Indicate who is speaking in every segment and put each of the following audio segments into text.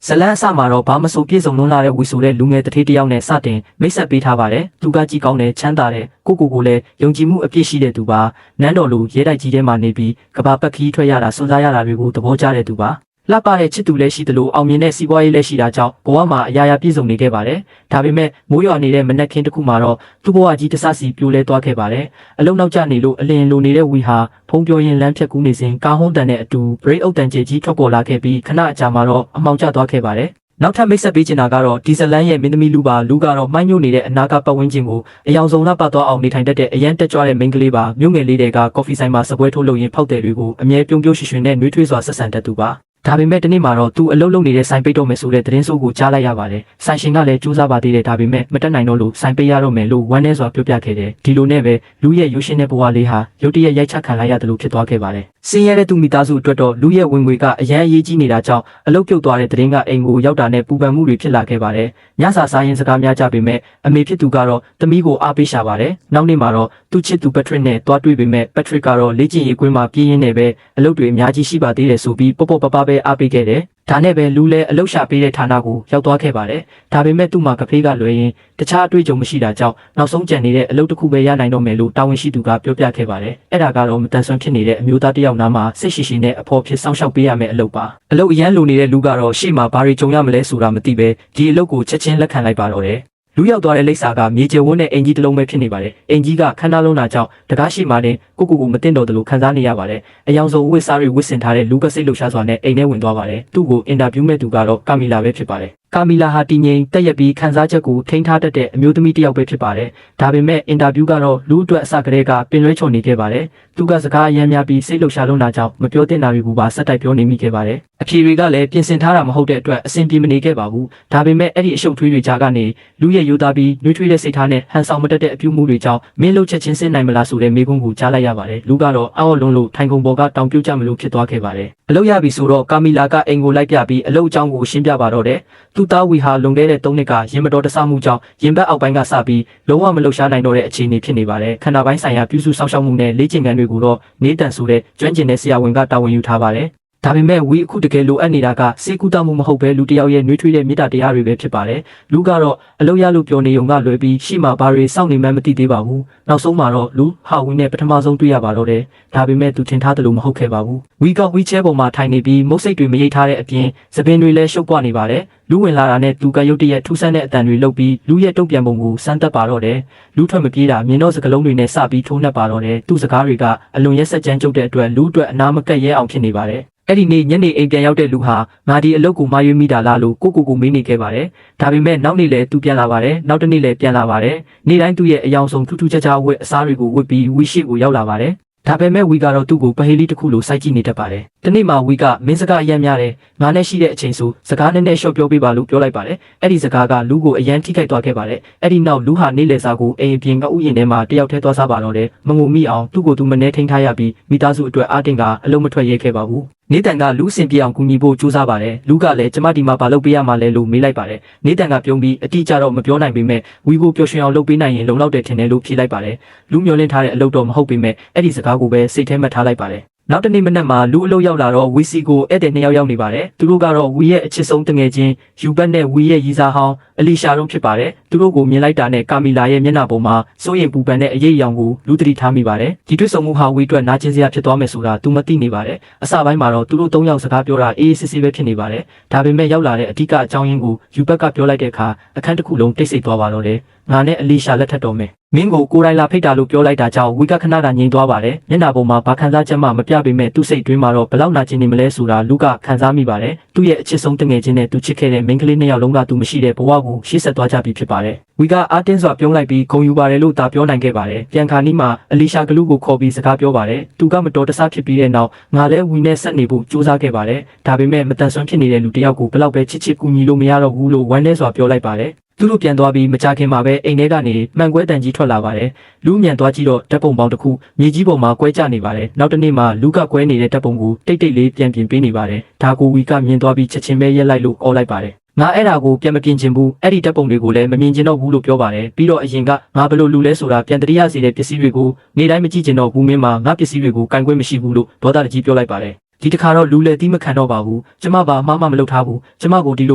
Speaker 1: ဇလန်းအစမှာတော့ဘာမဆိုပြည့်စုံလုံးလာတဲ့ဝီဆိုတဲ့လူငယ်တထေးတယောက်နဲ့စတင်မိတ်ဆက်ပေးထားပါတယ်။သူကကြည်ကောင်းတဲ့ချမ်းသာတဲ့ကိုလည်းယုံကြည်မှုအပြည့်ရှိတဲ့သူပါ။နန်းတော်လိုရဲတိုက်ကြီးထဲမှာနေပြီးကဘာပတ်ခီးထွက်ရတာစွန့်စားရတာတွေကိုသဘောကျတဲ့သူပါ။လှပတဲ့ချစ်သူလည်းရှိသလိုအောင်မြင်တဲ့စီးပွားရေးလည်းရှိတာကြောင့်ဘဝမှာအရာရာပြည့်စုံနေခဲ့ပါတယ်။ဒါပေမဲ့မိုးရွာနေတဲ့မနက်ခင်းတစ်ခုမှာတော့သူ့ဘဝကြီးတစစီပြိုလဲသွားခဲ့ပါတယ်။အလုံးနောက်ကျနေလို့အလင်းလိုနေတဲ့ဝီဟာဖုံးပြောရင်လမ်းဖြတ်ကူးနေစဉ်ကားဟုံးတန်တဲ့အတူဘရိတ်အုပ်တန်ကျကြီးထွက်ပေါ်လာခဲ့ပြီးခဏအကြာမှာတော့အမှောင်ကျသွားခဲ့ပါတယ်။နောက်ထပ်မိတ်ဆက်ပေးချင်တာကတော့ဒီဇလန်ရဲ့မင်းသမီးလူကတော့မိုင်းညို့နေတဲ့အနာကပတ်ဝန်းကျင်ကိုအယောင်ဆုံးလှပသွားအောင်နေထိုင်တတ်တဲ့အရန်တက်ကြွတဲ့မိန်းကလေးပါမြို့ငယ်လေးတွေကကော်ဖီဆိုင်မှာစပွဲထိုးလုပ်ရင်ဖောက်တယ်တွေကိုအမြဲပြုံးရွှင်နဲ့နှွေးထွေးစွာဆက်ဆံတတ်သူပါဒါပေမဲ့ဒီနေ့မှာတော့သူအလုပ်လုပ်နေတဲ့ဆိုင်ပိတ်တော့မယ်ဆိုတဲ့သတင်းဆိုးကိုကြားလိုက်ရပါတယ်။ဆိုင်ရှင်ကလည်းစူးစမ်းပါသေးတယ်ဒါပေမဲ့မတက်နိုင်တော့လို့ဆိုင်ပိတ်ရတော့မယ်လို့ဝမ်းနည်းစွာပြောပြခဲ့တယ်။ဒီလိုနဲ့ပဲလူရဲ့ရုပ်ရှင်တဲ့ဘဝလေးဟာရုတ်တရက်ရိုက်ချခံလိုက်ရတယ်လို့ဖြစ်သွားခဲ့ပါတယ်။စင်ရတဲ့သူမိသားစုအတွက်တော့လူရဲ့ဝင်ငွေကအရန်အရေးကြီးနေတာကြောင့်အလုပ်ပြုတ်သွားတဲ့သတင်းကအိမ်ကိုရောက်တာနဲ့ပူပန်မှုတွေဖြစ်လာခဲ့ပါတယ်။ညစာစားရင်စကားများကြပေမဲ့အမေဖြစ်သူကတော့သမီးကိုအားပေးရှာပါတယ်။နောက်နေ့မှာတော့သူချစ်သူပက်ထရစ်နဲ့တွားတွေ့ပေမဲ့ပက်ထရစ်ကတော့လေ့ကျင့်ရေးကွင်းမှာပြင်းရင်းနေပဲအလုပ်တွေအများကြီးရှိပါသေးတယ်ဆိုပြီးပေါ့ပပပဲအားပေးခဲ့တယ်။ဒါနဲ့ပဲလူလည်းအလုရှာပေးတဲ့ဌာနကိုရောက်သွားခဲ့ပါတယ်။ဒါပေမဲ့သူ့မှာကဖေးကလွယ်ရင်တခြားအတွေ့အကြုံမရှိတာကြောင့်နောက်ဆုံးကြံနေတဲ့အလုပ်တစ်ခုပဲရနိုင်တော့မယ်လို့တာဝန်ရှိသူကပြောပြခဲ့ပါတယ်။အဲ့ဒါကတော့မတန်ဆွမ်းဖြစ်နေတဲ့အမျိုးသားတစ်ယောက်နားမှာစိတ်ရှိရှိနဲ့အဖော်ဖြစ်စောင့်ရှောက်ပေးရမယ့်အလုပ်ပါ။အလုပ်အရန်လိုနေတဲ့လူကတော့ရှေ့မှာဘာတွေကြုံရမလဲဆိုတာမသိပဲဒီအလုပ်ကိုချက်ချင်းလက်ခံလိုက်ပါတော့တယ်။လူရောက်သွားတဲ့လိပ်စာကမြေကျဝန်းနဲ့အင်ကြီးတစ်လုံးပဲဖြစ်နေပါတယ်။အင်ကြီးကခန္ဓာလုံးတာကြောင့်တကားရှိမှနဲ့ကိုမတင်တော့တယ်လို့ခံစားနေရပါတယ်။အယောင်ဆုံးဝစ်စားတွေဝစ်စင်ထားတဲ့လူကစိတ်လှုပ်ရှားစွာနဲ့အိမ်ထဲဝင်သွားပါတယ်။သူ့ကိုအင်တာဗျူးမဲ့သူကတော့ကာမီလာပဲဖြစ်ပါတယ်။ကာမီလာဟာတည်ငြိမ်တက်ရက်ပြီးခံစားချက်ကိုထိန်းထားတတ်တဲ့အမျိုးသမီးတစ်ယောက်ပဲဖြစ်ပါတယ်။ဒါပေမဲ့အင်တာဗျူးကတော့လူအတွက်အစကတည်းကပင်လွဲချော်နေခဲ့ပါတယ်။သူကစကားအယမ်းများပြီးစိတ်လှုပ်ရှားလုံးတာကြောင့်မပြောသင့်တာတွေကိုပါဆက်တိုက်ပြောနေမိခဲ့ပါတယ်။အဖြေတွေကလည်းပြင်ဆင်ထားတာမဟုတ်တဲ့အတွက်အဆင်ပြေမနေခဲ့ပါဘူး။ဒါပေမဲ့အဲ့ဒီအရှုပ်ထွေးတွေကြားကနေလူရဲ့ရိုးသားပြီးနှွေးထွေးတဲ့စိတ်ထားနဲ့ဟန်ဆောင်မတက်တဲ့အပြုမှုတွေကြောင့်မင်းလှုပ်ချက်ချင်းစင်နိုင်မလားဆိုတဲ့မေးခွန်းကိုကြားလိုက်ရပါတယ်။လူကတော့အော်လွန်လို့ထိုင်ကုန်ပေါ်ကတောင်ပြုတ်ကြမလို့ဖြစ်သွားခဲ့ပါတယ်။အလုပ်ရပြီဆိုတော့ကာမီလာကအိမ်ကိုလိုက်ပြပြီးအလုပ်အကြောင်းကိုရှင်းပြပါတော့တယ်။သူ့သားဝီဟာလွန်ခဲ့တဲ့3နှစ်ကရင်မတော်တဆမှုကြောင့်ရင်ဘတ်အောက်ပိုင်းကစပြီးလုံးဝမလှုပ်ရှားနိုင်တော့တဲ့အခြေအနေဖြစ်နေပါတယ်။ခန္ဓာပိုင်းဆိုင်ရာပြုစုစောင့်ရှောက်မှုနဲ့လေ့ကျင့်ခန်းတွေကိုတော့နေတန်ဆိုတဲ့ကျွမ်းကျင်တဲ့ဆရာဝန်ကတာဝန်ယူထားပါတယ်။ဒါပေမဲ့ဝီအခုတကယ်လိုအပ်နေတာကစေကူတာမှုမဟုတ်ပဲလူတစ်ယောက်ရဲ့နှွေးထွေးတဲ့မေတ္တာတရားတွေပဲဖြစ်ပါတယ်။လူကတော့အလုပ်ရလို့ပြောနေုံကလွယ်ပြီးရှေ့မှာဘာတွေစောင့်နေမှန်းမသိသေးပါဘူး။နောက်ဆုံးမှာတော့လူဟာဝီနဲ့ပထမဆုံးတွေ့ရပါတော့တယ်။ဒါပေမဲ့သူထင်ထားသလိုမဟုတ်ခဲ့ပါဘူး။ဝီကဝီချဲပေါ်မှာထိုင်နေပြီးမုတ်စိတ်တွေမရိပ်ထားတဲ့အပြင်သပင်တွေလည်းရှုပ်ပွားနေပါတယ်။လူဝင်လာတာနဲ့သူကရုတ်တရက်ထူးဆန်းတဲ့အတန်တွေလုပ်ပြီးလူရဲ့တုံ့ပြန်ပုံကိုစမ်းသပ်ပါတော့တယ်။လူထွက်မပြေးတာမြင်တော့စကလုံးတွေနဲ့စပြီးထိုးနှက်ပါတော့တယ်။သူ့စကားတွေကအလွန်ရက်စက်ကြမ်းကြုတ်တဲ့အတွက်လူအတွက်အနာမကက်ရဲအောင်ဖြစ်နေပါတယ်။အဲ့ဒီနေ့ညနေအိမ်ပြန်ရောက်တဲ့လူဟာငါဒီအလုပ်ကိုမှားယွင်းမိတာလားလို့ကိုမေးနေခဲ့ပါတယ်။ဒါပေမဲ့နောက်နေ့လည်းသူပြန်လာပါတယ်။နောက်တစ်နေ့လည်းပြန်လာပါတယ်။နေ့တိုင်းသူ့ရဲ့အယောင်ဆုံးထူးထူးခြားခြားဝတ်အစားတွေကိုဝတ်ပြီးဝီရှိကိုရောက်လာပါတယ်။ဒါပေမဲ့ဝီကတော့သူ့ကိုပဟေလီတစ်ခုလိုစိုက်ကြည့်နေတတ်ပါတယ်။ဒီနေ့မှာဝီကမင်းစကားအယမ်းများတယ်။ငါနဲ့ရှိတဲ့အချိန်ဆိုစကားနဲ့ရှော့ပြောပေးပါလို့ပြောလိုက်ပါတယ်။အဲ့ဒီစကားကလူကိုအယမ်းထိခိုက်သွားခဲ့ပါတယ်။အဲ့ဒီနောက်လူဟာနေ့လယ်စာကိုအိမ်ပြင်ကဥယျာဉ်ထဲမှာတယောက်တည်းသွားစားပါတော့တယ်။မငုံမိအောင်သူ့ကိုသူမနှဲထိန်းထားရပြီးမိသားစုအတွက်အားတင်ကအလုံးမထွက်ရဲခဲ့ပါဘူး။နေတန်ကလူစင်ပြေအောင်ကူညီဖို့ကြိုးစားပါတယ်။လူကလည်းကျမဒီမှာဘာလုပ်ပေးရမှာလဲလို့မေးလိုက်ပါတယ်။နေတန်ကပြုံးပြီးအတိအကျတော့မပြောနိုင်ပေမဲ့ဝီကိုပျော်ရွှင်အောင်လုပ်ပေးနိုင်ရင်လုံလောက်တယ်ထင်တယ်လို့ဖြေလိုက်ပါတယ်။လူမျောလင့်ထားတဲ့အလုပ်တော့မဟုတ်ပေမဲ့အဲ့ဒီစကားကိုပဲစိတ်ထဲမှတ်ထားလိုက်ပါတယ်။နောက်တနေ့မနက်မှာလူအလုပ်ရောက်လာတော့ဝီစီကိုဧည့်သည်2ယောက်ရောက်နေပါတယ်။သူတို့ကတော့ဝီရဲ့အချစ်ဆုံးတငယ်ချင်းယူဘတ်နဲ့ဝီရဲ့ရီစာဟောင်းအလီရှာတို့ဖြစ်ပါတယ်။သူတို့ကိုမြင်လိုက်တာနဲ့ကာမီလာရဲ့မျက်နှာပေါ်မှာစိုးရင်ပူပန်တဲ့အရေးအယောင်ကိုလူသတိထားမိပါတယ်။ဒီတွေ့ဆုံမှုဟာဝီအတွက်နာကျင်စရာဖြစ်သွားမယ်ဆိုတာသူမသိနေပါတယ်။အစပိုင်းမှာတော့သူတို့3ယောက်စကားပြောတာအေးစစ်စစ်ပဲဖြစ်နေပါတယ်။ဒါပေမဲ့ရောက်လာတဲ့အဓိကအကြောင်းရင်းကိုယူဘတ်ကပြောလိုက်တဲ့အခါအခန်းတစ်ခုလုံးတိတ်ဆိတ်သွားပါတော့တယ်။ငါနဲ့အလီရှာလက်ထပ်တော်မယ်။မင်းကိုကိုယ်တိုင်လာဖိတ်တာလို့ပြောလိုက်တာကြောင့်ဝီကခဏကငြိမ်သွားပါတယ်။မျက်နှာပေါ်မှာဘာခံစားချက်မှမပြပေမဲ့သူ့စိတ်တွင်းမှာတော့ဘလောက်နာကျင်နေမလဲဆိုတာလူကခံစားမိပါတယ်။သူ့ရဲ့အချစ်ဆုံးတငယ်ချင်းနဲ့သူချစ်ခဲ့တဲ့မိန်းကလေး2ယောက်လုံးကသူမရှိတဲ့ဘဝကိုရှေ့ဆက်သွားကြပြီဖြစ်ပါတယ်။ဝီကအားတင်းစွာပြုံးလိုက်ပြီးဂုံယူပါတယ်လို့သာပြောနိုင်ခဲ့ပါတယ်။ပြန်ခါနီးမှာအလီရှာဂလူကိုခေါ်ပြီးစကားပြောပါတယ်။သူကမတော်တဆဖြစ်ပြီးတဲ့နောက်ငါလည်းဝီနဲ့ဆက်နေဖို့ကြိုးစားခဲ့ပါတယ်။ဒါပေမဲ့မတန်ဆွမ်းဖြစ်နေတဲ့လူတစ်ယောက်ကိုဘလောက်ပဲချစ်ကူညီလို့မရတော့ဘူးလို့ဝမ်းနည်းစွာပြောလိုက်ပါတယ်။သူတို့ပြန်သွားပြီးမကြခင်မှာပဲအိမ်ထဲကနေမှန်ကွဲတန်ကြီးထွက်လာပါတယ်။လူမြန်သွားကြည့်တော့ဓာတ်ပုံပေါင်းတစ်ခုမြေကြီးပေါ်မှာကွဲကျနေပါတယ်။နောက်တစ်နေ့မှာလူကကွဲနေတဲ့ဓာတ်ပုံကိုတိတ်လေးပြန်ပြင်ပေးနေပါတယ်။ဒါကိုဝီကမြင်သွားပြီးချက်ချင်းပဲရက်လိုက်လို့အော်လိုက်ပါတယ်။ငါအဲ့ဒါကိုပြန်မပြင်ချင်ဘူးအဲ့ဒီဓာတ်ပုံတွေကိုလည်းမမြင်ချင်တော့ဘူးလို့ပြောပါတယ်ပြီးတော့အရင်ကငါဘလို့လူလဲဆိုတာပြန်တရိယာစီတဲ့ပစ္စည်းတွေကိုနေ့တိုင်းမကြည့်ချင်တော့ဘူးမင်းမှာငါပစ္စည်းတွေကိုကင်ကွင်းမရှိဘူးလို့ဒေါသတကြီးပြောလိုက်ပါတယ် ဒီတစ်ခါတော့လူလည်းတီးမခံတော့ပါဘူးကျမပါမလုပ်ထားဘူးကျမကိုဒီလိ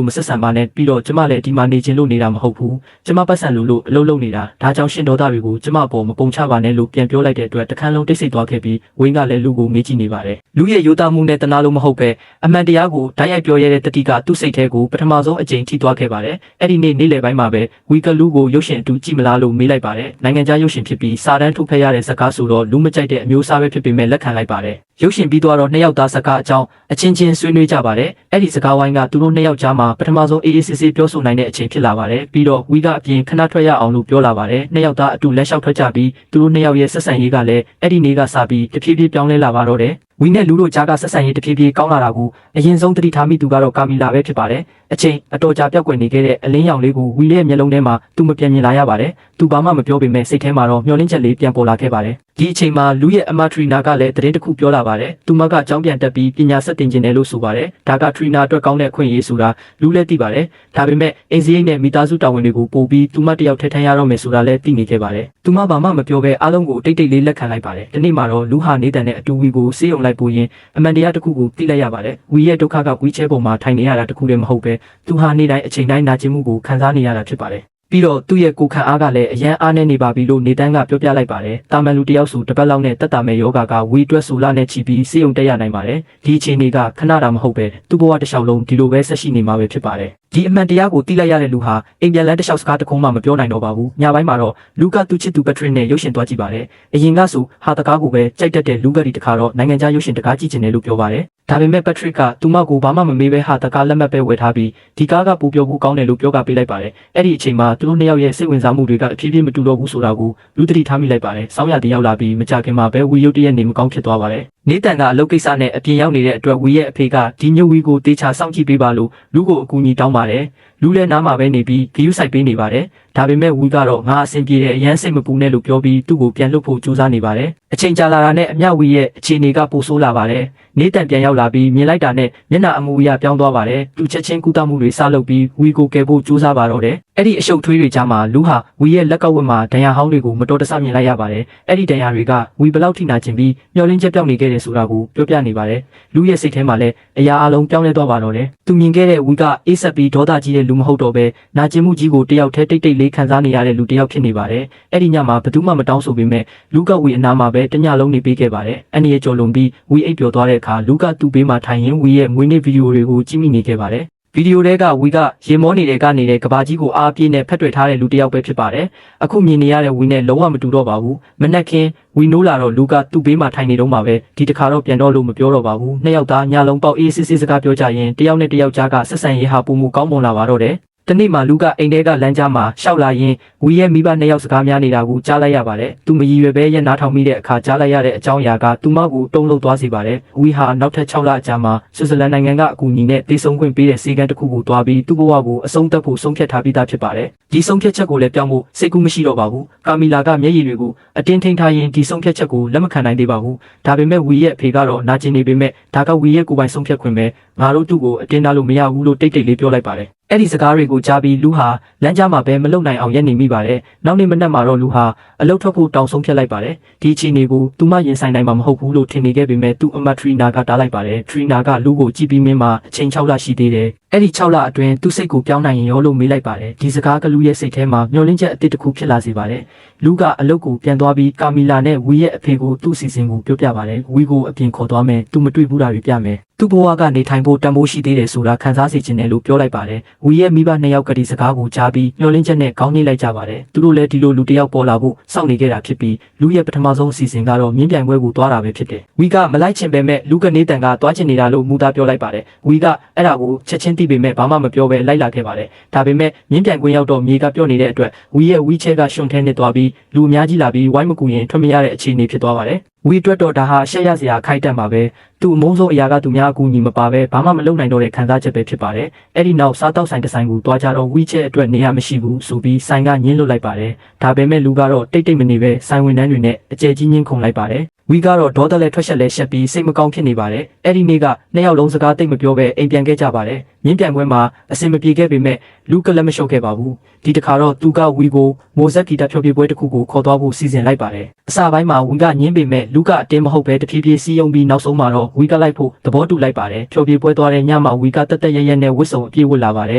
Speaker 1: ုမဆက်ဆံပါနဲ့ပြီးတော့ကျမလည်းဒီမှာနေခြင်းလို့နေတာမဟုတ်ဘူးကျမပတ်စံလို့အလုပ်လုပ်နေတာဒါကြောင့်ရှင်ဒေါသတွေကိုကျမပေါ်မပုံချပါနဲ့လို့ပြန်ပြောလိုက်တဲ့အတွက်တခန်းလုံးတိတ်ဆိတ်သွားခဲ့ပြီးဝင်းကလည်းလူကိုမေးကြည့်နေပါတယ်လူရဲ့ရိုးသားမှုနဲ့တနာလို့မဟုတ်ပဲအမှန်တရားကိုဓာတ်ရိုက်ပြောရတဲ့တတိကသူ့စိတ်ထဲကိုပထမဆုံးအကြိမ်ထိသွားခဲ့ပါတယ်အဲ့ဒီနေ့လယ်ပိုင်းမှာပဲဝီကလူကိုရုပ်ရှင်အတူကြည့်မလားလို့မေးလိုက်ပါတယ်နိုင်ငံခြားရုပ်ရှင်ဖြစ်ပြီးစာတန်းထုတ်ဖက်ရတဲ့ဇာတ်ကားဆိုတော့လူမကြိုက်တဲ့အမျိုးအစားပဲဖြစ်ပေမဲ့လက်ခံလိုက်ပါတယ်ရုပ်ရှင်ပြီးတော့နှစ်ယောက်သားစကားအကြောင်းအချင်းချင်းဆွေးနွေးကြပါတယ်အဲ့ဒီစကားဝိုင်းကသူတို့နှစ်ယောက်ကြားမှာပထမဆုံးအေးအေးဆေးဆေးပြောဆိုနိုင်တဲ့အချိန်ဖြစ်လာပါတယ်ပြီးတော့ဝီကအပြင်ခဏထွက်ရအောင်လို့ပြောလာပါတယ်နှစ်ယောက်သားအတူလက်လျှောက်ထွက်ကြပြီးသူတို့နှစ်ယောက်ရဲ့ဆက်ဆံရေးကလည်းအဲ့ဒီနေ့ကစပြီးတဖြည်းဖြည်းပြောင်းလဲလာပါတော့တယ်ဝီနဲ့လူတို့ကြားကဆက်ဆံရေးတဖြည်းဖြည်းကောင်းလာတာကိုအရင်ဆုံးသတိထားမိသူကတော့ကာမီလာပဲဖြစ်ပါတယ်အချိန်အတော်ကြာပြောက်ကွယ်နေခဲ့တဲ့အလင်းရောင်လေးကိုဝီရဲ့မျက်လုံးထဲမှာသူမပြန်မြင်လာရပါတယ်သူဘာမှမပြောပေမဲ့စိတ်ထဲမှာတော့မျှော်လင့်ချက်လေးပြန်ပေါ်လာခဲ့ပါတယ်ဒီအချိန်မှာလူရဲ့အမထရီနာကလည်းသတင်းတစ်ခုပြောလာပါတယ်သူမကအကြောင်းပြန်တက်ပြီးပညာဆက်တင်ခြင်းတယ်လို့ဆိုပါတယ်ဒါကထရီနာအတွက်ကောင်းတဲ့အခွင့်အရေးဆိုတာလူလည်းသိပါတယ်ဒါပေမဲ့အင်စရိတ်နဲ့မိသားစုတာဝန်တွေကိုပို့ပြီးသူမတယောက်ထဲထမ်းရတော့မယ်ဆိုတာလည်းသိနေခဲ့ပါတယ်သူမဘာမှမပြောဘဲအားလုံးကိုတိတ်တိတ်လေးလက်ခံလိုက်ပါတယ်ဒီနေ့မှာတော့လူဟာနေတန်တဲ့အတူဝီကိုစေးရုံလိုက်ပို့ရင်အမှန်တရားတစ်ခုကိုသိလိုက်ရပါတယ်ဝီရဲ့ဒုက္ခကဝီချဲပေါ်မှာထိုင်နေရတာတစ်ခုလည်းမဟုတ်ပဲသူဟာနေ့တိုင်းအချိန်တိုင်းနာကျင်မှုကိုခံစားနေရတာဖြစ်ပါတယ်ပြီးတော့သူ့ရဲ့ကိုခံအားကလည်းအရန်အားနေနေပါပြီလို့နေတန်းကပြောပြလိုက်ပါတယ်တာမန်လူတယောက်ဆိုတစ်ပတ်လောက်နဲ့တက်တာမဲ့ယောဂါကဝီတွက်ဆိုလာနဲ့ချီပြီးစေုံတက်ရနိုင်ပါတယ်ဒီအချိန်တွေကခဏတာမဟုတ်ပဲသူ့ဘဝတစ်လျှောက်လုံးဒီလိုပဲဆက်ရှိနေမှာပဲဖြစ်ပါတယ်ဒီအမှန်တရားကိုသိလိုက်ရတဲ့လူဟာအိမ်ပြန်လန်းတစ်လျှောက်စကားတခုမှမပြောနိုင်တော့ပါဘူးညပိုင်းမှာတော့လူကသူ့ချစ်သူပက်ထရစ်နဲ့ရုပ်ရှင်သွားကြည့်ပါတယ်အရင်ကဆိုဟာတကားကိုပဲကြိုက်တတ်တဲ့လူကဒီတခါတော့နိုင်ငံခြားရုပ်ရှင်တကားကြည့်ချင်တယ်လို့ပြောပါတယ်ဒါပေမဲ့ပက်ထရစ်ကသူမကိုဘာမှမမေးပဲဟာတကားလက်မှတ်ပဲဝယ်ထားပြီးဒီကားကပူပြောဖို့ကောင်းတယ်လို့ပြောပေးလိုက်ပါတယ်အဲ့ဒီအချိန်မှာသူတို့နှစ်ယောက်ရဲ့စိတ်ဝင်စားမှုတွေကအဖြည်းဖြည်းမတူတော့ဘူးဆိုတာကိုလူသတိထားမိလိုက်ပါတယ်စောင်းရတင်ရောက်လာပြီးမကြခင်မှာပဲဝီရုတ်တရက်နေမကောင်းဖြစ်သွားပါတယ်နေတန်ကအလုပ်ကိစ္စနဲ့အပြင်ရောက်နေတဲ့အတွက်ဝီရဲ့အဖေကဒီညဝီကိုတေချာစောင့်ကြည့်ပေးပါလို့လူကိုအကူအညီတောင်းပါတယ်လူလည်းနားမှာပဲနေပြီးဂီယူဆိုင်ပေးနေပါတယ်ဒါပေမဲ့ဝီကတော့ငါအဆင်ပြေတဲ့အရန်စိတ်မပူနဲ့လို့ပြောပြီးသူ့ကိုပြန်လွတ်ဖို့ကြိုးစားနေပါတယ်အချိန်ကြာလာတာနဲ့အမျှဝီရဲ့အခြေအနေကပိုဆိုးလာပါတယ်နေတန်ပြန်ရောက်လာပြီးမြင်လိုက်တာနဲ့မျက်နှာအမူအရာပြောင်းသွားပါတယ်သူချက်ချင်းကုသမှုတွေစလုပ်ပြီးဝီကိုကယ်ဖို့ကြိုးစားပါတော့တယ်အဲ့ဒီအရှုပ်ထွေးတွေကြားမှာလူဟာဝီရဲ့လက်ကဝတ်မှာဒဏ်ရာဟောင်းတွေကိုမတော်တဆမြင်လိုက်ရပါတယ်အဲ့ဒီဒဏ်ရာတွေကဝီဘလောက်ထိနာကျင်ပြီးမျောလင်းချက်ပြောင်းနေခဲ့တယ်ဆိုတာကိုပြောပြနေပါတယ်လူရဲ့စိတ်ထဲမှာလည်းအရာအလုံးပြောင်းလဲသွားပါတော့တယ်သူမြင်ခဲ့တဲ့ဝီကအေးဆက်ပြီးဒေါသကြီးတဲ့လူမဟုတ်တော့ပဲနာကျင်မှုကြီးကိုတယောက်တည်းတိတ်တိတ်လေးခံစားနေရတဲ့လူတယောက်ဖြစ်နေပါတယ်အဲ့ဒီညမှာဘယ်သူမှမတောင်းဆိုပေမဲ့လူကဝီအနာမှာပဲတညလုံးနေပေးခဲ့ပါတယ်အန်ဒီရဲ့ကြော်လွန်ပြီးဝီအိပ်ပျော်သွားတဲ့အခါလူကသူ့ဘေးမှာထိုင်ရင်းဝီရဲ့မွေးနေ့ဗီဒီယိုတွေကိုကြည့်မိနေခဲ့ပါတယ်ဗီဒီယိုတွေကဝီကရေမောနေတဲ့ကနေကဘာကြီးကိုအားပြင်းနဲ့ဖက်တွေ့ထားတဲ့လူတစ်ယောက်ပဲဖြစ်ပါတယ်အခုမြင်နေရတဲ့ဝီနဲ့လုံးဝမတူတော့ပါဘူးမနက်ခင်းဝီနိုးလာတော့လူကသူ့ဘေးမှာထိုင်နေတော့မှပဲဒီတစ်ခါတော့ပြန်တော့လို့မပြောတော့ပါဘူးနှစ်ယောက်သားညလုံးပေါက်အေးစစ်စစ်စကားပြောကြရင်တယောက်နဲ့တယောက်ကြားကဆက်ဆံရေးဟာပုံမှုကောင်းမွန်လာပါတော့တယ်တနေ့မှလူကအိမ်ထဲကလမ်းကြားမှာရှောက်လာရင်ဝီရဲ့မိဘနှစ်ယောက်စကားများနေတာကိုကြားလိုက်ရပါတယ်။သူမရည်ရွယ်ပဲရဲ့နားထောင်မိတဲ့အခါကြားလိုက်ရတဲ့အကြောင်းအရာကသူမကိုတုံ့လှုပ်သွားစေပါတယ်။ဝီဟာနောက်ထပ်6လအကြာမှာဆွစ်ဇာလန်နိုင်ငံကအကူအညီနဲ့တည်ဆုံခွင့်ပေးတဲ့စီကံတစ်ခုကိုတွားပြီးသူ့ဘဝကိုအဆုံးသတ်ဖို့ဆုံးဖြတ်ထားပြီးသားဖြစ်ပါတယ်။ဒီဆုံးဖြတ်ချက်ကိုလည်းပြောင်းဖို့စိတ်ကူးမရှိတော့ပါဘူး။ကာမီလာကမျက်ရည်တွေကိုအတင်းထိန်ထားရင်ဒီဆုံးဖြတ်ချက်ကိုလက်မခံနိုင်သေးပါဘူး။ဒါပေမဲ့ဝီရဲ့အဖေကတော့နာကျင်နေပေမဲ့ဒါကဝီရဲ့ကိုယ်ပိုင်ဆုံးဖြတ်ခွင့်ပဲ။ငါတို့သူ့ကိုအတင်းထားလို့မရဘူးလို့တိတ်တိတ်လေးပြောလိုက်ပါတယ်။အဲ့ဒီစကားတွေကိုကြားပြီးလူဟာလမ်းကြားမှာပဲမလုံနိုင်အောင်ရက်နေမိပါတယ်။နောက်နေ့မနက်မှာတော့လူဟာအလုတ်ထွက်ဖို့တောင်းဆုံးဖြတ်လိုက်ပါတယ်။ဒီအခြေအနေကိုသူမရင်ဆိုင်နိုင်မှာမဟုတ်ဘူးလို့ထင်နေခဲ့ပေမဲ့သူ့အမတ်ထရီနာကတားလိုက်ပါတယ်။ထရီနာကလူကိုကြည့်ပြီးမင်းမှာအချိန်6လရှိသေးတယ်။အဲ့ဒီ6လအတွင်းသူ့စိတ်ကိုပြောင်းနိုင်ရင်ရောလို့မေးလိုက်ပါတယ်။ဒီစကားကလူရဲ့စိတ်ထဲမှာမျောလင့်ချက်အသစ်တစ်ခုဖြစ်လာစေပါတယ်။လူကအလုတ်ကိုပြန်သွားပြီးကာမီလာနဲ့ဝီရဲ့အဖေကိုသူ့စီစဉ်ကိုပြောပြပါတယ်။ဝီကိုအပြင်ခေါ်သွားမယ်။သူမတွေ့ဘူးတာတွေပြမယ်။သူ့ဘဝကနေထိုင်ဖို့တန်ဖိုးရှိသေးတယ်ဆိုတာခံစားစေချင်တယ်လို့ပြောလိုက်ပါတယ်။ဝီရဲ့မိဘနှစ်ယောက်ကဒီစကားကိုကြားပြီးမျောလင့်ချက်နဲ့ခေါင်းညှိလိုက်ကြပါတယ်။သူတို့လည်းဒီလိုလူတစ်ယောက်ပေါ်လာဖို့စောင့်နေခဲ့တာဖြစ်ပြီးလူရဲ့ပထမဆုံးအစီအစဉ်ကတော့မြင်းပြိုင်ပွဲကိုသွားတာပဲဖြစ်တယ်။ဝီကမလိုက်ချင်ပေမဲ့လူကနေတန်ကသွားချင်နေတာလို့မူသားပြောလိုက်ပါတယ်။ဝီကအဲ့ဒါကိုချက်ချင်းသိပေမဲ့ဘာမှမပြောဘဲလိုက်လာခဲ့ပါတယ်။ဒါပေမဲ့မြင်းပြိုင်ပွဲရောက်တော့မြေကပြော့နေတဲ့အတွက်ဝီရဲ့ဝီချဲကရှွန်ထဲနဲ့သွားပြီးလူအများကြီးလာပြီးဝိုင်းမကူရင်ထွက်မရတဲ့အခြေအနေဖြစ်သွားပါတယ်။ဝီအတွက်တော့ဒါဟာရှက်ရစရာခိုက်တက်မှာပဲသူ့အမုန်းဆုံးအရာကသူများအကူအညီမပါပဲဘာမှမလုပ်နိုင်တော့တဲ့ခံစားချက်ပဲဖြစ်ပါတယ်အဲ့ဒီနောက်စားတောက်ဆိုင်တစ်ဆိုင်ကိုတွားကြတော့ဝီချဲအတွက်နေရာမရှိဘူးဆိုပြီးဆိုင်ကညှင်းလွတ်လိုက်ပါတယ်ဒါပေမဲ့လူကတော့တိတ်တိတ်မနေပဲဆိုင်ဝန်ထမ်းတွေနဲ့အကျယ်ကြီးညှင်းခုန်လိုက်ပါတယ်ဝီကတော့ဒေါသလည်းထွက်ချက်လည်းရှက်ပြီးစိတ်မကောင်းဖြစ်နေပါတယ်အဲ့ဒီနေ့ကနှစ်ယောက်လုံးစကားတိတ်မပြောပဲအိမ်ပြန်ခဲ့ကြပါတယ် မြင်းပြန်ပွဲမှာအစင်မပြေခဲ့ပေမဲ့လူကလည်းမလျှော့ခဲ့ပါဘူးဒီတစ်ခါတော့သူကဝီကိုမိုဇက်ဂီတာဖျော်ဖြေပွဲတစ်ခုကိုခေါ်သွားဖို့စီစဉ်လိုက်ပါတယ်အစပိုင်းမှာဝီကညင်းပေမဲ့လူကအတင်းမဟုတ်ပဲတဖြည်းဖြည်းစီးယုံပြီးနောက်ဆုံးမှာတော့ဝီကလိုက်ဖို့သဘောတူလိုက်ပါတယ်ဖျော်ဖြေပွဲသွားတဲ့ညမှာဝီကတက်တက်ရရနဲ့ဝစ်စုံအပြည့်ဝတ်လာပါတယ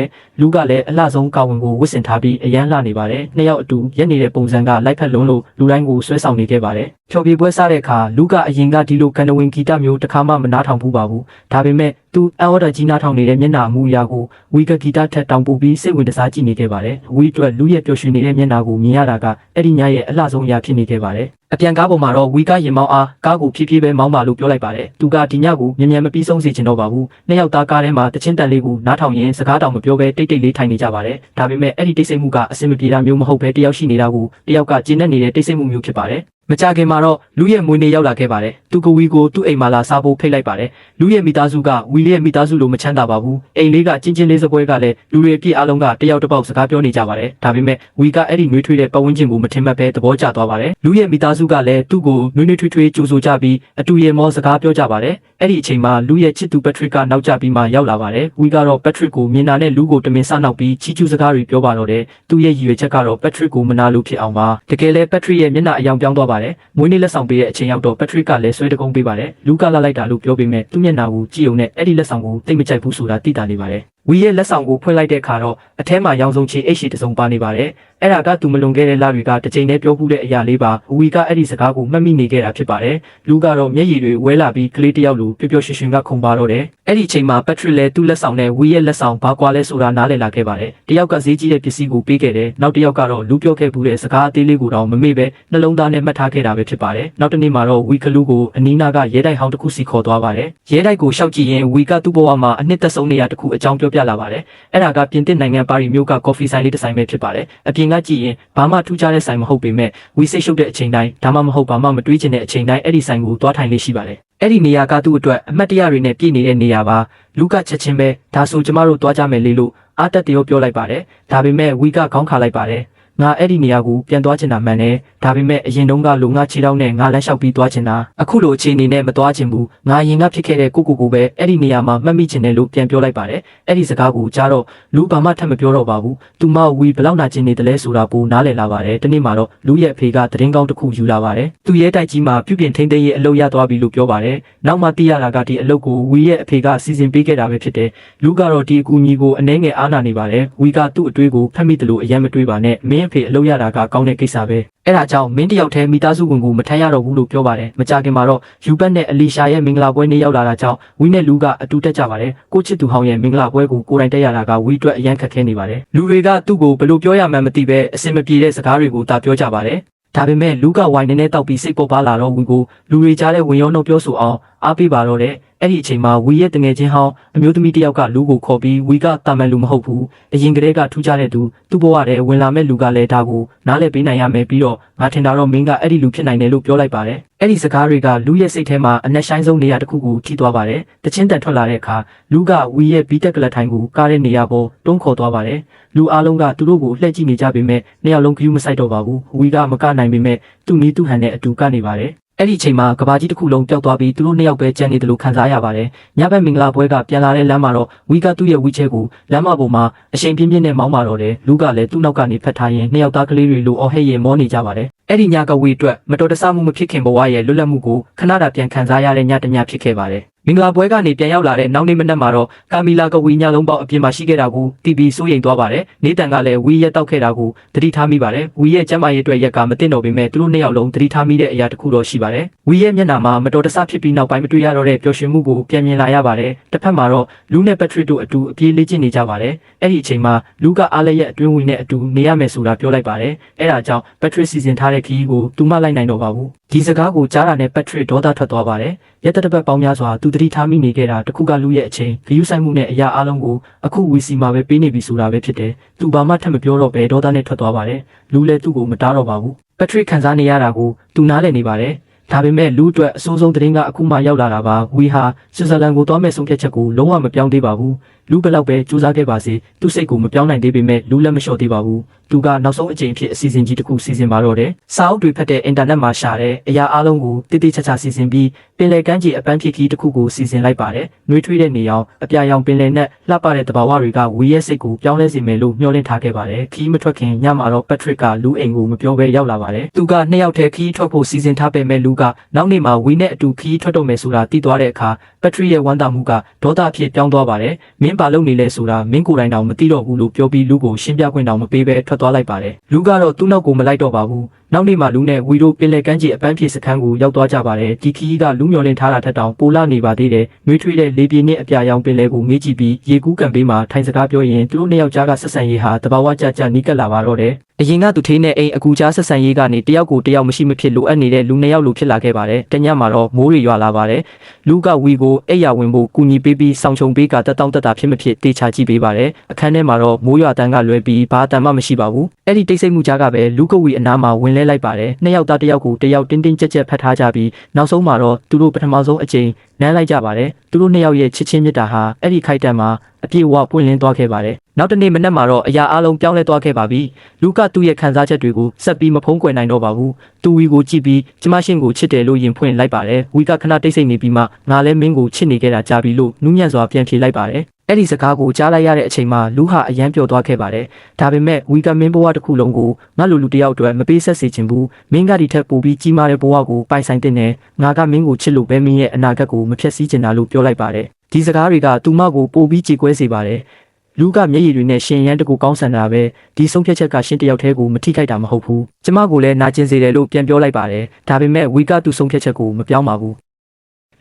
Speaker 1: ်လူကလည်းအလှဆုံးကာဝင်ကိုဝစ်ဆင်ထားပြီးအရန်လှနေပါတယ်နှစ်ယောက်အတူရက်နေတဲ့ပုံစံကလိုက်ဖက်လုံးလို့လူတိုင်းကိုဆွဲဆောင်နေခဲ့ပါတယ်ဖျော်ဖြေပွဲစားတဲ့အခါလူကအရင်ကဒီလိုကန်တဝင်းဂီတမျိုးတစ်ခါမှမနားထောင်ဘူးပါဘူးဒါပေမဲ့သူအအော်ဒါကြီးနားထောင်နေတဲ့မျက်နှာမူအရာကိုဝီကဂီတထက်တောင်ပူပြီးစိတ်ဝင်စားကြည့်နေခဲ့ပါတယ်ဝီအတွက်လူရဲ့ပျော်ရွှင်နေတဲ့မျက်နှာကိုမြင်ရတာကအဲ့ဒီညရဲ့အလှဆုံးအရာဖြစ်နေခဲ့ပါတယ်အပြန်ကားပေါ်မှာတော့ဝီကရင်မောင်းအားကားကိုဖြည်းဖြည်းပဲမောင်းပါလို့ပြောလိုက်ပါတယ်သူကဒီညကိုမြန်မြန်မပြီးဆုံးစေချင်တော့ပါဘူးနှစ်ယောက်သားကားထဲမှာတချင်းတန်လေးကိုနားထောင်ရင်းစကားတောင်မပြောဘဲတိတ်တိတ်လေးထိုင်နေကြပါတယ်ဒါပေမဲ့အဲ့ဒီတိတ်ဆိတ်မှုကအစင်မပြေတာမျိုးမဟုတ်ဘဲတယောက်ရှိနေတာကိုတယောက်ကကျဉ်းနေနေတဲ့တိတ်ဆိတ်မှုမျိုးဖြစ်ပါတယ်မကြခင်မှာတော့လူရဲ့မွေးနေ့ရောက်လာခဲ့ပါတယ်သူကဝီကိုသူ့အိမ်မှာလာစားဖို့ဖိတ်လိုက်ပါတယ်လူရဲ့မိသားစုကဝီရဲ့မိသားစုလိုမချမ်းသာပါဘူးအိမ်လေးကချင်းချင်းလေးစပွဲကလည်းလူတွေပြည့်အားလုံးကတယောက်တစ်ပေါက်စကားပြောနေကြပါတယ်ဒါပေမဲ့ဝီကအဲ့ဒီနှွေးထွေးတဲ့ပတ်ဝန်းကျင်ကိုမထင်မှတ်ပဲသဘောကျသွားပါတယ်လူရဲ့မိသားစုကလည်းသူ့ကိုနှွေးနှွေးထွေးထွေးကြိုဆိုကြပြီးအတူရေမောစကားပြောကြပါတယ်အဲ့ဒီအချိန်မှာလူရဲ့ချစ်သူပက်ထရစ်ကနောက်ကျပြီးမှရောက်လာပါတယ်ဝီကတော့ပက်ထရစ်ကိုမြင်တာနဲ့လူကိုတမင်စနောက်ပြီးချီးကျူးစကားတွေပြောပါတော့တယ်သူ့ရဲ့ရည်ရွယ်ချက်ကတော့ပက်ထရစ်ကိုမနာလို့ဖြစ်အောင်ပါတကယ်လဲပက်ထရစ်ရဲ့မျက်နှာအယောင်ပြောင်းသွားပါတယ်မွေးနေ့လက်ဆောင်ပေးတဲ့အချိန်ရောက်တော့ပက်ထရစ်ကလည်းဆွဲတကုံးပေးပါတယ်လူကလာလိုက်တာလို့ပြောပေမဲ့သူ့မျက်နှာကိုကြည့်ုံနဲ့အဲ့ဒီလက်ဆောင်ကိုတိတ်မကြိုက်ဘူးဆိုတာသိတာနေပါတယ်ဝီရဲ့လက်ဆောင်ကိုဖွင့်လိုက်တဲ့အခါတော့အထဲမှာရောင်စုံချီအိတ်ရှိတစုံပါနေပါတယ်အဲ့ဒါကသူမလွန်ခဲ့တဲ့လတွေကတစ်ချိန်တည်းပြောခုတဲ့အရာလေးပါဝီကအဲ့ဒီစကားကိုမှတ်မိနေခဲ့တာဖြစ်ပါတယ်လူကတော့မျက်ရည်တွေဝဲလာပြီးကလေးတယောက်လိုပျော်ပျော်ရွှင်ရွှင်ကခုန်ပါတော့တယ်အဲ့ဒီအချိန်မှာပက်ထရစ်လည်းသူ့လက်ဆောင်နဲ့ဝီရဲ့လက်ဆောင်ဘာကွာလဲဆိုတာနားလည်လာခဲ့ပါတယ်တယောက်ကဈေးကြီးတဲ့ပစ္စည်းကိုပေးခဲ့တယ်နောက်တစ်ယောက်ကတော့လူပြောခဲ့ဘူးတဲ့စကားအသေးလေးကိုတော့မမေ့ပဲနှလုံးသားနဲ့မှတ်ထားခဲ့တာပဲဖြစ်ပါတယ်နောက်တစ်နေ့မှာတော့ဝီကလူကိုအနီးနားကရဲတိုက်ဟောင်းတစ်ခုစီခေါ်သွားပါတယ်ရဲတိုက်ကိုရှောက်ကြည့်ရင်ဝီကသူ့ဘဝမှာအနှစ်သက်ဆုံးနေရာတစ်ခုအကြောင်းပြောပြလာပါတယ်အဲ့ဒါကပြင်သစ်နိုင်ငံပါရီမြို့ကကော်ဖီဆိုင်လေးတစ်ဆိုင်ပဲဖြစ်ပါတယ်အပြင်ကကြည့်ရင်ဘာမှထူးခြားတဲ့ဆိုင်မဟုတ်ပေမဲ့ဝီစိတ်ရှုပ်တဲ့အချိန်တိုင်းဒါမှမဟုတ်ဘာမှမတွေးချင်တဲ့အချိန်တိုင်းအဲ့ဒီဆိုင်ကိုသွားထိုင်လေးရှိပါတယ်အဲ့ဒီနေရာကသူ့အတွက်အမတ်တရားတွေနဲ့ပြည့်နေတဲ့နေရာပါလူကချက်ချင်းပဲဒါဆိုကျမတို့သွားကြမယ်လေလို့အာတက်တရောပြောလိုက်ပါတယ်ဒါပေမဲ့ဝီကခေါင်းခါလိုက်ပါတယ်ငါအဲ့ဒီနေရာကိုပြန်သွားချင်တာမှန်တယ်ဒါပေမဲ့အရင်တုန်းကလူငါခြေထောက်နဲ့ငါလမ်းလျှောက်ပြီးသွားချင်တာအခုလိုအခြေအနေနဲ့မသွားချင်ဘူးငါရင်ကဖြစ်ခဲ့တဲ့ကိုပဲအဲ့ဒီနေရာမှာမှတ်မိချင်တယ်လို့ပြန်ပြောလိုက်ပါတယ်အဲ့ဒီစကားကိုကြားတော့လူဘာမှထပ်မပြောတော့ပါဘူးသူမဝီဘလောက်နာကျင်နေတယ်လဲဆိုတာပိုနားလည်လာပါတယ်တနေ့မှာတော့လူရဲ့အဖေကသတင်းကောင်းတစ်ခုယူလာပါတယ်သူရဲတိုက်ကြီးမှာပြုပြင်ထိန်းသိမ်းရေးအလုပ်ရသွားပြီလို့ပြောပါတယ်နောက်မှသိရတာကဒီအလုပ်ကိုဝီရဲ့အဖေကစီစဉ်ပေးခဲ့တာပဲဖြစ်တယ်လူကတော့ဒီအကူအညီကိုအနှဲငယ်အားနာနေပါတယ်ဝီကသူ့အတွေးကိုဖတ်မိတယ်လို့အရင်မတွေးပါနဲ့မင်းအဖေအလုပ်ရတာကကောင်းတဲ့ကိစ္စပဲအဲ့ဒါကြောင့်မင်းတယောက်တည်းမိသားစုဝင်ကိုမထမ်းရတော့ဘူးလို့ပြောပါတယ်မကြခင်မှာတော့ယူဘတ်နဲ့အလီရှာရဲ့မင်္ဂလာပွဲနေ့ရောက်လာတာကြောင့်ဝီနဲ့လူကအတူတက်ကြပါတယ်ကိုချစ်သူဟောင်းရဲ့မင်္ဂလာပွဲကိုကိုယ်တိုင်တက်ရတာကဝီအတွက်အရန်ခက်ခဲနေပါတယ်လူတွေကသူ့ကိုဘယ်လိုပြောရမှန်းမသိပဲအစင်မပြေတဲ့စကားတွေကိုသာပြောကြပါတယ်ဒါပေမဲ့လူကဝိုင်နေတောက်ပြီးစိတ်ပေါ်ပါလာတော့ဝီကိုလူတွေကြားတဲ့ဝင်ရောနှုတ်ပြောဆိုအောင်အားပေးပါတော့တယ်အဲ့ဒီအချိန်မှာဝီရဲ့တငယ်ချင်းဟောင်းအမျိုးသမီးတယောက်ကလူကိုခေါ်ပြီးဝီကတာမန်လူမဟုတ်ဘူးအရင်ကတည်းကထူးခြားတဲ့သူသူ့ဘဝထဲဝင်လာမဲ့လူကလည်းဒါကိုနားလည်ပေးနိုင်ရမယ်ပြီးတော့ငါထင်တာတော့မင်းကအဲ့ဒီလူဖြစ်နိုင်တယ်လို့ပြောလိုက်ပါတယ်အဲ့ဒီစကားတွေကလူရဲ့စိတ်ထဲမှာအနက်ရှိုင်းဆုံးနေရာတစ်ခုကိုထိသွားပါတယ်တချင်းတန်ထွက်လာတဲ့အခါလူကဝီရဲ့ဘီတက်ကလထိုင်ကိုကားတဲ့နေရာပေါ်တွန်းခေါ်သွားပါတယ်လူအားလုံးကသူတို့ကိုလှည့်ကြည့်နေကြပေမဲ့နှစ်ယောက်လုံးဂရုမစိုက်တော့ပါဘူးဝီကမကနိုင်ပေမဲ့သူ့နီးသူ့ဟန်နဲ့အတူကနေပါတယ်အဲ့ဒီအချိန်မှာကဘာကြီးတစ်ခုလုံးပျောက်သွားပြီးသူတို့နှစ်ယောက်ပဲကြံနေတယ်လို့ခံစားရပါတယ်။ညဘက်မင်္ဂလာပွဲကပြန်လာတဲ့လမ်းမှာတော့ဝီကသူ့ရဲ့ဝီချဲကိုလမ်းမပေါ်မှာအချိန်ပြင်းပြင်းနဲ့မောင်းမာတော့တယ်။လူကလည်းသူ့နောက်ကနေဖက်ထားရင်နှစ်ယောက်သားကလေးတွေလိုအော်ဟစ်ရင်မောနေကြပါတယ်။အဲ့ဒီညကဝီအတွက်မတော်တဆမှုမဖြစ်ခင်ဘဝရဲ့လွတ်လပ်မှုကိုခဏတာပြန်ခံစားရတဲ့ညတစ်ညဖြစ်ခဲ့ပါတယ်။မင်္ဂလာပွဲကနေပြန်ရောက်လာတဲ့နောက်နေ့မနက်မှာတော့ကာမီလာကဝီညလုံးပေါက်အပြင်မှာရှိခဲ့တာကိုတီဗီစိုးရိမ်သွားပါတယ်။နေတန်ကလည်းဝီရဲ့တောက်ခဲ့တာကိုသတိထားမိပါတယ်။ဝီရဲ့ကျမ်းမာရေးအတွက်ရက်ကမသိတော့ပေမဲ့သူတို့နှစ်ယောက်လုံးသတိထားမိတဲ့အရာတစ်ခုတော့ရှိပါတယ်။ဝီရဲ့မျက်နှာမှာမတော်တဆဖြစ်ပြီးနောက်ပိုင်းမတွေ့ရတော့တဲ့ပျော်ရွှင်မှုကိုပြန်မြင်လာရပါတယ်။တစ်ဖက်မှာတော့လူနဲ့ပက်ထရစ်တို့အတူအပြေးလေ့ကျင့်နေကြပါတယ်။အဲ့ဒီအချိန်မှာလူကအားလည်းရဲ့အတွင်းဝင်နဲ့အတူနေရမယ်ဆိုတာပြောလိုက်ပါတယ်။အဲ့ဒါကြောင့်ပက်ထရစ်စီစဉ်ထားတဲ့ခီးကိုသူမလိုက်နိုင်တော့ပါဘူး။ဒီစကားကိုကြားတာနဲ့ပက်ထရစ်ဒေါသထွက်သွားပါတယ်။ရက်တပတ်ပေါင်းများစွာသူသတိထားမိနေခဲ့တခုကလူရဲ့အချိန်ဂရုစိုက်မှုနဲ့အရာအလုံးကိုအခုဝီစီမှာပဲပေးနေပြီဆိုတာပဲဖြစ်တယ်။သူဘာမှထပ်မပြောတော့ဘဲဒေါသနဲ့ထွက်သွားပါတယ်။လူလည်းသူ့ကိုမတားတော့ပါဘူး။ပက်ထရစ်ခံစားနေရတာကိုသူနားလည်နေပါတယ်။ဒါပေမဲ့လူအတွက်အဆိုးဆုံးသတင်းကအခုမှရောက်လာတာပါ။ဝီဟာဆွစ်ဇာလန်ကိုသွားမဲ့ဆုံးဖြတ်ချက်ကိုလုံးဝမပြောင်းသေးပါဘူး။လူဘယ်လောက်ပဲကြိုးစားခဲ့ပါစေသူ့စိတ်ကိုမပြောင်းနိုင်သေးပေမဲ့လူလည်းမလျှော့သေးပါဘူး။ သူကနောက်ဆုံးအကြိမ်ဖြစ်အစီအစဉ်ကြီးတစ်ခုစီစဉ်ပါတော့တယ်။စာအုပ်တွေဖတ်တဲ့အင်တာနက်မှာရှာတဲ့အရာအလုံးကိုတိတိကျကျစီစဉ်ပြီးပင်လယ်ကမ်းခြေအပန်းဖြေခီးတစ်ခုကိုစီစဉ်လိုက်ပါတယ်။နှွေးထွေးတဲ့နေအောင်အပြာရောင်ပင်လယ်နဲ့လှပတဲ့သဘာဝတွေကဝီရဲ့စိတ်ကိုပြောင်းလဲစေမယ်လို့မျှော်လင့်ထားခဲ့ပါတယ်။ခီးမထွက်ခင်ညမှာတော့ပက်ထရစ်ကလူအိမ်ကိုမပြောဘဲရောက်လာပါတယ်။သူက2ယောက်တည်းခီးထွက်ဖို့စီစဉ်ထားပေမဲ့လူကနောက်နေ့မှာဝီနဲ့အတူခီးထွက်တော့မယ်ဆိုတာသိသွားတဲ့အခါပက်ထရစ်ရဲ့ဝမ်းသာမှုကဒေါသအဖြစ်ပြောင်းသွားပါတယ်။မင်းပါလုပ်နေလဲဆိုတာမင်းကိုယ်တိုင်တောင်မသိတော့ဘူးလို့ပြောပြီးလူကိုရှင်းပြခွင့်တောင်မပေးဘဲထွက်သွားလိုက်ပါတယ်။လူကတော့သူ့နောက်ကိုမလိုက်တော့ပါဘူး။နောက်နေ့မှာလူနဲ့ဝီတို့ပင်လယ်ကမ်းခြေအပန်းဖြေစခန်းကိုရောက်သွားကြပါတယ်။ဒီခီးကလူမျောလင့်ထားတာထက်တောင်ပိုလာနေပါသေးတယ်။နှွေးထွေးတဲ့လေပြေနဲ့အပြာရောင်ပင်လယ်ကိုမေးကြည့်ပြီးရေကူးကံပေးမှာထိုင်စကားပြောရင်သူတို့နှစ်ယောက်ကြားကဆက်ဆံရေးဟာတဘာဝကြကြနီးကပ်လာပါတော့တယ်။အရင်ကသူထေးနဲ့အိမ်အကူကြားဆက်ဆံရေးကနေတယောက်ကိုတယောက်မရှိမဖြစ်လိုအပ်နေတဲ့လူနှစ်ယောက်လိုဖြစ်လာခဲ့ပါတယ်။တညမှာတော့မိုးတွေရွာလာပါတယ်။လူကဝီကိုအိယာဝင်ဖို့ကူညီပေးပြီးဆောင်ချုံပေးကတက်တောင့်တက်တာဖြစ်မဖြစ်တေချာကြည့်ပေးပါတယ်။အခန်းထဲမှာတော့မိုးရွာတန်းကလွဲပြီးဘာအတန်မှမရှိပါဘူး။အဲ့ဒီတိတ်ဆိတ်မှုကြားကပဲလူကဝီအနားမှာဝင်လဲလိုက်ပါတယ်။နှစ်ယောက်သားတယောက်ကိုတယောက်တင်းတင်းကြပ်ကြပ်ဖတ်ထားကြပြီးနောက်ဆုံးမှာတော့သူတို့ပထမဆုံးအကြိမ်နမ်းလိုက်ကြပါတယ်။သူတို့နှစ်ယောက်ရဲ့ချစ်ချင်းမြတ်တာဟာအဲ့ဒီခိုက်တန်မှာအပြည့်အဝပွင့်လင်းသွားခဲ့ပါတယ်။နောက်တနေ့မနက်မှာတော့အရာအလုံးပြောင်းလဲသွားခဲ့ပါပြီ။လူကသူ့ရဲ့ခံစားချက်တွေကိုဆက်ပြီးမဖုံးကွယ်နိုင်တော့ပါဘူး။သူဝီကိုကြည့်ပြီးကျမရှင်ကိုချစ်တယ်လို့ရင်ဖွင့်လိုက်ပါတယ်။ဝီကခဏတိတ်ဆိတ်နေပြီးမှငါလည်းမင်းကိုချစ်နေခဲ့တာကြာပြီလို့နူးညံ့စွာပြန်ဖြေလိုက်ပါတယ်။အဲ့ဒီစကားကိုကြားလိုက်ရတဲ့အချိန်မှာလူဟာအယမ်းပျော်သွားခဲ့ပါတယ်။ဒါပေမဲ့ဝီကမင်းဘဝတစ်ခုလုံးကိုငါလူတယောက်အတွက်မပေးဆက်စေချင်ဘူး။မင်းကဒီထက်ပိုပြီးကြီးမားတဲ့ဘဝကိုပိုင်ဆိုင်တဲ့နဲ့ငါကမင်းကိုချစ်လို့ပဲမင်းရဲ့အနာဂတ်ကိုမဖျက်ဆီးချင်တာလို့ပြောလိုက်ပါတယ်။ဒီစကားတွေကသူမကိုပိုပြီးကြေကွဲစေပါတယ်။လူကမျက်ရည်တွေနဲ့ရှင်ရန်တကူကောင်းဆန်တာပဲဒီဆုံးဖြတ်ချက်ကရှင်တယောက်တည်းကိုမထိခိုက်တာမဟုတ်ဘူးကျမကိုလည်းနာကျင်စေတယ်လို့ပြန်ပြောလိုက်ပါတယ်ဒါပေမဲ့ဝီကသူဆုံးဖြတ်ချက်ကိုမပြောင်းပါဘူး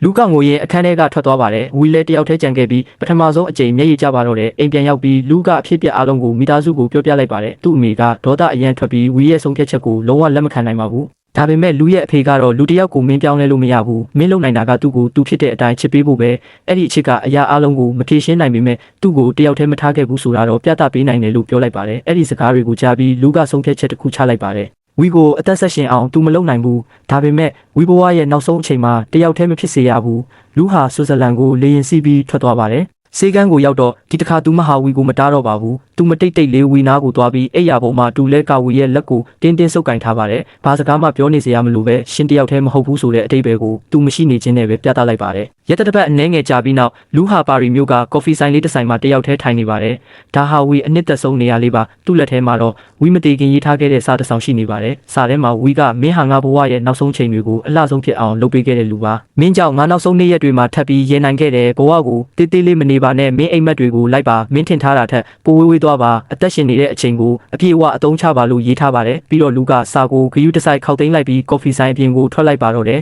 Speaker 1: လူကငိုရင်အခန်းထဲကထွက်သွားပါတယ်ဝီလည်းတယောက်တည်းကြံခဲ့ပြီးပထမဆုံးအကြိမ်မျက်ရည်ကျပါတော့တယ်အိမ်ပြန်ရောက်ပြီးလူကအဖြစ်ပြအားလုံးကိုမိသားစုကိုပြောပြလိုက်ပါတယ်သူ့အမေကဒေါသအယံထွက်ပြီးဝီရဲ့ဆုံးဖြတ်ချက်ကိုလုံးဝလက်မခံနိုင်ပါဘူးဒါပေမဲ့လူရဲ့အဖေကတော့လူတစ်ယောက်ကိုမင်းပြောင်းလဲလို့မရဘူးမင်းလုံနိုင်တာကသူ့ကိုသူဖြစ်တဲ့အတိုင်းချစ်ပေးဖို့ပဲအဲ့ဒီအချစ်ကအရာအလုံးကိုမဖြေရှင်းနိုင်ပေမဲ့သူ့ကိုတယောက်တည်းမထားခဲ့ဘူးဆိုတာတော့ပြသပေးနိုင်တယ်လို့ပြောလိုက်ပါတယ်အဲ့ဒီစကားတွေကိုကြားပြီးလူကဆုံးဖြတ်ချက်တစ်ခုချလိုက်ပါတယ်ဝီကိုအသက်ဆက်ရှင်အောင်သူမလုံနိုင်ဘူးဒါပေမဲ့ဝီဘဝရဲ့နောက်ဆုံးအချိန်မှာတယောက်တည်းမဖြစ်စေရဘူးလူဟာဆွစ်ဇာလန်ကိုလေရင်စီးပြီးထွက်သွားပါတယ်စေကန်းကိုရောက်တော့ဒီတစ်ခါသူမဟာဝီကိုမတားတော့ပါဘူးသူမတိတ်တိတ်လေးဝီနာကိုသွားပြီးအိယာပေါ်မှာတူလဲကာဝီရဲ့လက်ကိုတင်းတင်းဆုပ်ကင်ထားပါတယ်ဘာစကားမှပြောနေစရာမလိုပဲရှင်တယောက်တည်းမဟုတ်ဘူးဆိုတဲ့အတိတ်ပဲကိုသူမရှိနေခြင်းနဲ့ပဲပြသလိုက်ပါတယ်ရက်တစ်ပတ်အနည်းငယ်ကြာပြီးနောက်လူဟာပါရီမျိုးကကော်ဖီဆိုင်လေးတစ်ဆိုင်မှာတယောက်တည်းထိုင်နေပါတယ်ဒါဟာဝီအနှစ်သက်ဆုံးနေရာလေးပါသူ့လက်ထဲမှာတော့ဝီမတေခင်ရေးထားခဲ့တဲ့စာတစ်စောင်ရှိနေပါတယ်စာထဲမှာဝီကမင်းဟာငါဘဝရဲ့နောက်ဆုံးချိန်တွေကိုအလှဆုံးဖြစ်အောင်လုပ်ပေးခဲ့တဲ့လူပါမင်းကြောင့်ငါနောက်ဆုံးနေ့ရက်တွေမှာထပ်ပြီးရင်နိုင်ခဲ့တဲ့ဘဝကိုတေးသေးလေးမနေပါနဲ့မင်းအိမ်မက်တွေကိုလိုက်ပါမင်းထင်ထားတာထက်ပိုဝေးဝေးသွားပါအသက်ရှင်နေတဲ့အချိန်ကိုအပြည့်အဝအသုံးချပါလို့ရေးထားပါတယ်ပြီးတော့လူကစာကိုဂယုတစိုက်ခောက်သိမ်းလိုက်ပြီးကော်ဖီဆိုင်အပြင်ကိုထွက်လိုက်ပါတော့တယ်